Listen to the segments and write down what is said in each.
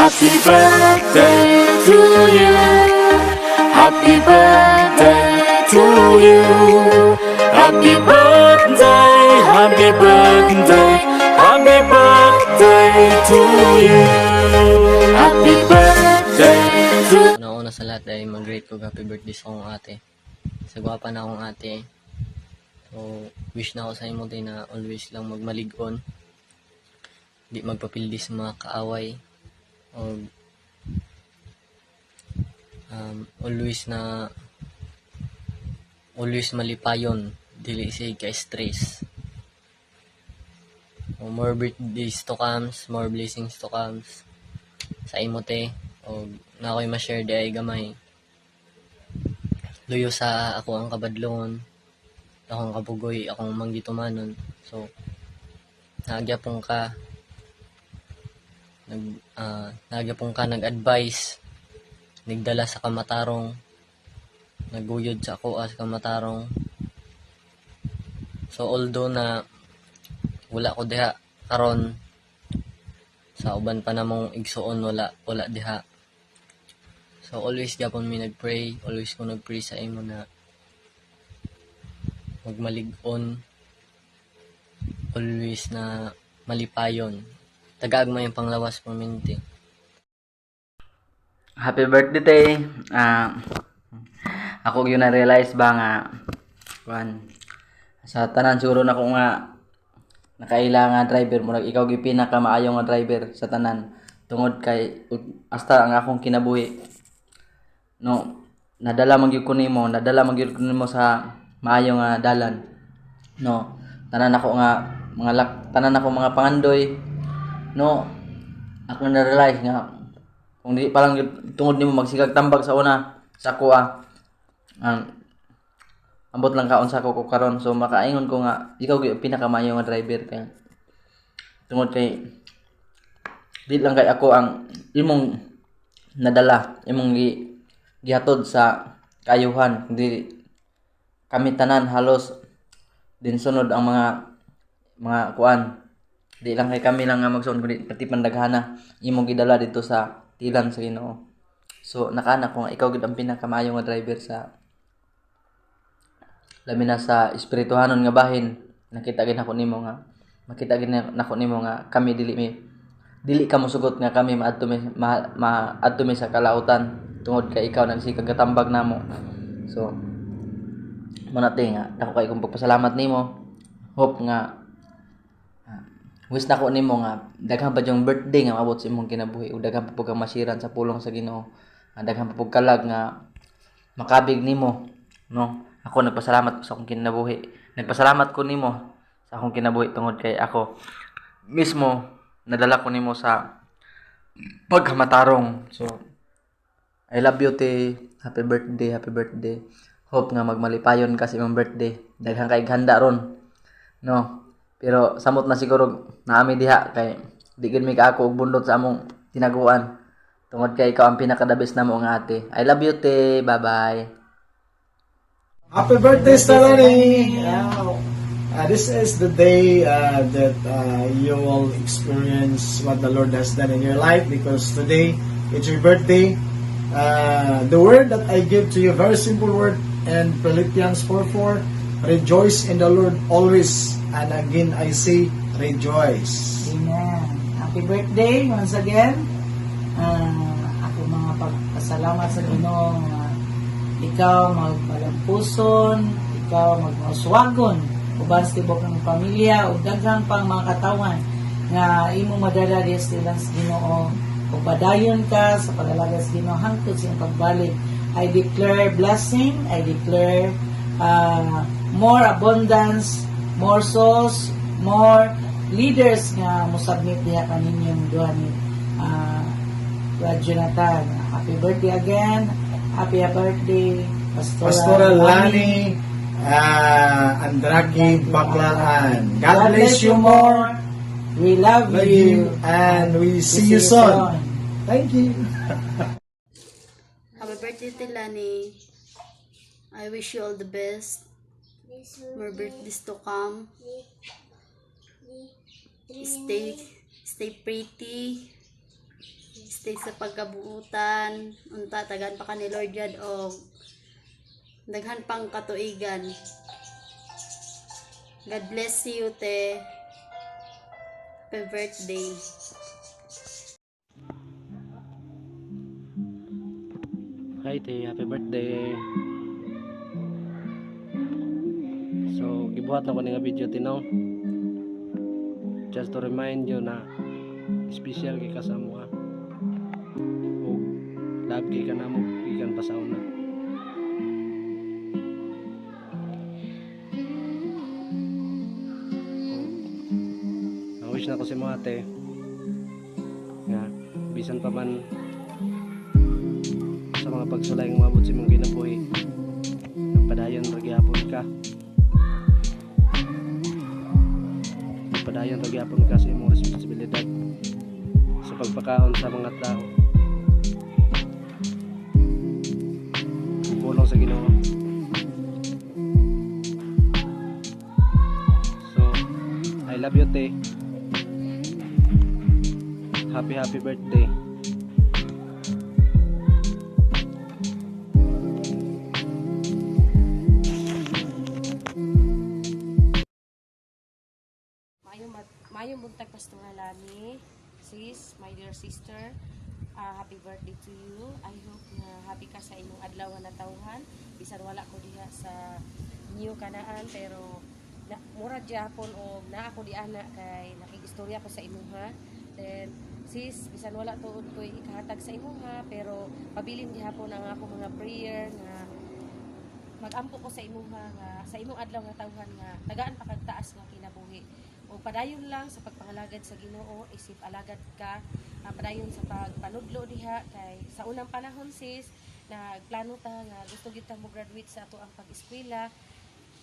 Happy birthday to you. Happy birthday to you. Happy birthday, happy birthday, happy birthday to you. Happy birthday to you. Una-una sa lahat ay mag-greet ko happy birthday sa akong ate. Sa gwapa na akong ate. So, wish na ako sa imo din na always lang magmalig-on. Di magpapildi sa mga kaaway. O always malipayon. Dili siya ka-stress. O more birthdays to comes, more blessings to comes. Sa imo te. O na ako'y ma-share di ay gamay. Luyo sa ako ang kabadlongon. Akong kabugoy, akong manggitumanon. So, nagyapong ka nag-advise, nagdala sa kamatarong, naguyod sa ako sa kamatarong. So, although na wala ko diha karon sa uban pa namong igsuon wala diha. So, always gapon mi nagpray, always ko nagpray sa imo na magmalig-on, always na malipayon. Tagaag mo yung panglawas paminti. Happy birthday. Ako yun na-realize ba nga sa tanan siguro na ko nga nakailangan driver mo ikaw gi pinakamaayo nga driver sa tanan tungod kay hasta ang akong kinabuhi no nadala magyud ko nimo sa maayo nga dalan no tanan ako mga pangandoy no ako na-realize nga kung di pa lang tungod nimo magsigag tambag sa una sa kuha ambot lang kaon sa ko karon so makaingon ko nga ikaw gyud pinakamayo nga driver kay tungod kay di lang kay ako ang imong nadala imong gihatod sa kayuhan hindi kami tanan halos din sunod ang mga kuan di lang kay kami lang nga magsuon kundi pati pandaghana imong gidala dito sa tilan sa Ginoo. So nakaana ko nga ikaw gid ang pinakamayo nga driver sa labi na sa espirituhanon nga bahin. Makita gid nako nimo nga kami dili ka mosugot nga kami maadto mi sa kalautan tungod kay ikaw nagsikag gatambag namo. So manati nga dako kay kong pagpasalamat nimo. Hope nga wish nako nimo nga daghang pa yung birthday nga maabot sa imong kinabuhi ug daghang pa pud kang masiran sa pulong sa Ginoo. Daghang pa pud kalag nga makabig nimo, no? Ako nagpasalamat sa akong kinabuhi. Nagpasalamat ko nimo sa akong kinabuhi tungod kay ako mismo nadala ko nimo sa pagkamatarong. So I love you te. Happy birthday, happy birthday. Hope nga magmalipayon ka sa imong birthday. Daghang kay handa ron. No? Pero samot na siguro naami diha kay di gid mi ka ako og bundot sa among tinaguan. Tungod kay ikaw ang pinakadabis namo nga ate. I love you te. Bye-bye. Happy birthday, Starani! This is the day that you will experience what the Lord has done in your life because today it's your birthday. The word that I give to you, very simple word, in Philippians 4:4, rejoice in the Lord always. And again, I say, rejoice. Amen. Happy birthday once again. Ako mga pagpasalamat sa Ginoo nga ikaw magpalampuson, ikaw magmauswagon, uban sa tibok ng pamilya, o daghang pang mga katawan nga imo madala diya sa Ginoo. Ug padayon ka sa paglalagay sa Ginoo hangtod sa iyong pagbalik. I declare blessing, I declare more abundance, more souls, more leaders nga musabmit diha kaninyong duha ni Brad Jonathan. Happy birthday again. Happy birthday, Pastoral Lani Andraki Baclaran. God bless you more. We love you. And we see you soon. Thank you. Happy birthday, Tilani. I wish you all the best. More birthdays to come. Stay pretty. stay sa pagkabuutan, unta tagan pa ka ni Lord Jad o daghan pang katuigan. God bless you, te. Happy birthday. Hi Tay, happy birthday. So, gibuhat na ko nga video tinaw. Just to remind you na special kay kasamo ha. O love kay ka na mo, ikan pasaw na. Ang wish na ko si mga ate nga bisan pa man sa mga pagsulay ng mabot si mong ginabuhi, padayon ragyapon ka, padayon ragyapon ka sa imong responsibilidad sa pagpakaon sa mga tao, pulong sa Ginoo. So I love you, te. Happy birthday. Mayong buntag pastoralani, sis, my dear sister, happy birthday to you. I hope na happy ka sa imong adlaw nga natawhan. Bisan wala ko diha sa new kanaan, pero mura gyapon og naa ko di ana kay nakigistorya ko sa imuha. Then sis, bisan wala tuod ko ikahatag sa imuha, pero pabilin gihapon ang ako mga prayer nga magampo ko sa imuha nga sa imong adlaw nga tawhan nga tagaan pa kag taas nga kinabuhi. O padayon lang sa pagpangalagad sa Ginoo, isip alagad ka, padayon sa pagpanudlo diha kay sa unang panahon sis nagplano ta nga gusto gyud ta mo graduate sa ato ang pag-eskwela.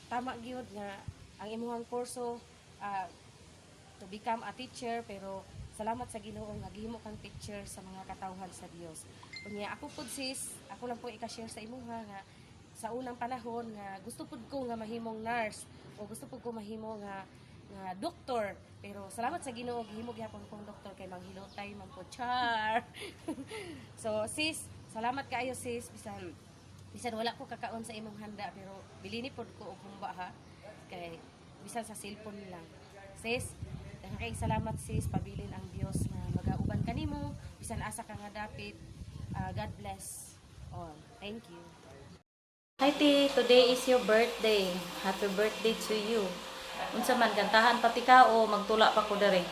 Tama gyud nga ang imuhang kurso to become a teacher, pero salamat sa Ginoo nga gihimo kang teacher sa mga katawhan sa Dios. Unya ako pud sis, ako lang po ika-share sa imuha nga sa unang panahon nga gusto pud ko nga mahimong nurse o gusto pud ko mahimo nga doktor, pero salamat sa Ginoo gihimo gyapon kong doktor kay manghilotay man po char. So sis, salamat kaayo sis, bisan wala ko kakaon sa imong handa, pero bilini pod ko og humba ha kay bisan sa cellphone lang. Sis, kay salamat sis, pabilin ang Dios nga magauban kanimo bisan asa ka nga dapit. God bless all. Thank you. Hi Ti, today is your birthday. Happy birthday to you. Unsa man kantahan pati ka o magtula pa ko dere.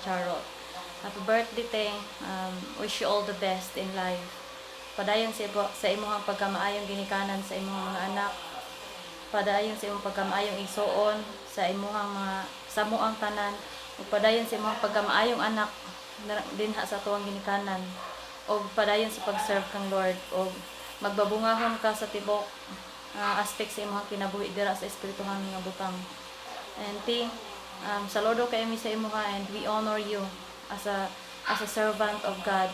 Charot. Happy birthday te. Wish you all the best in life. Padayon sa imong pagkamaayong ginikanan sa imong mga anak. Padayon sa imong pagkamaayong igsuon sa imong mga samuang tanan. Ug padayon sa imong pagkamaayong anak dinha sa tuwang ginikanan. Og padayon sa pag-serve kang Lord og magbabungahon ka sa tibok aspect sa imong kinabuhi dira sa espirituhan nga butang. And saludo kay mi sa imuha, and we honor you as a servant of God.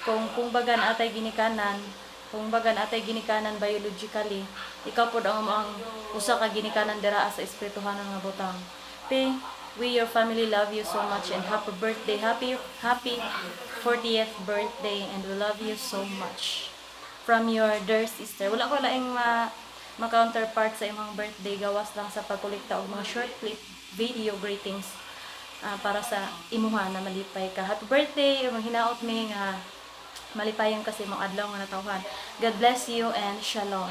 Kung bagan atay ginikanan, biologically, ikaw pod ang usa ka ginikanan dira sa espirituhan nga butang. We your family love you so much, and happy birthday, happy 40th birthday, and we love you so much. From your dear sister. Wala ko laing ma-counterpart sa imong birthday, gawas lang sa pagkolekta og mga short clip video greetings para sa imuha na malipay ka. Happy birthday, hinaot mi nga malipayon kasi imong adlaw nga natawhan. God bless you and shalom.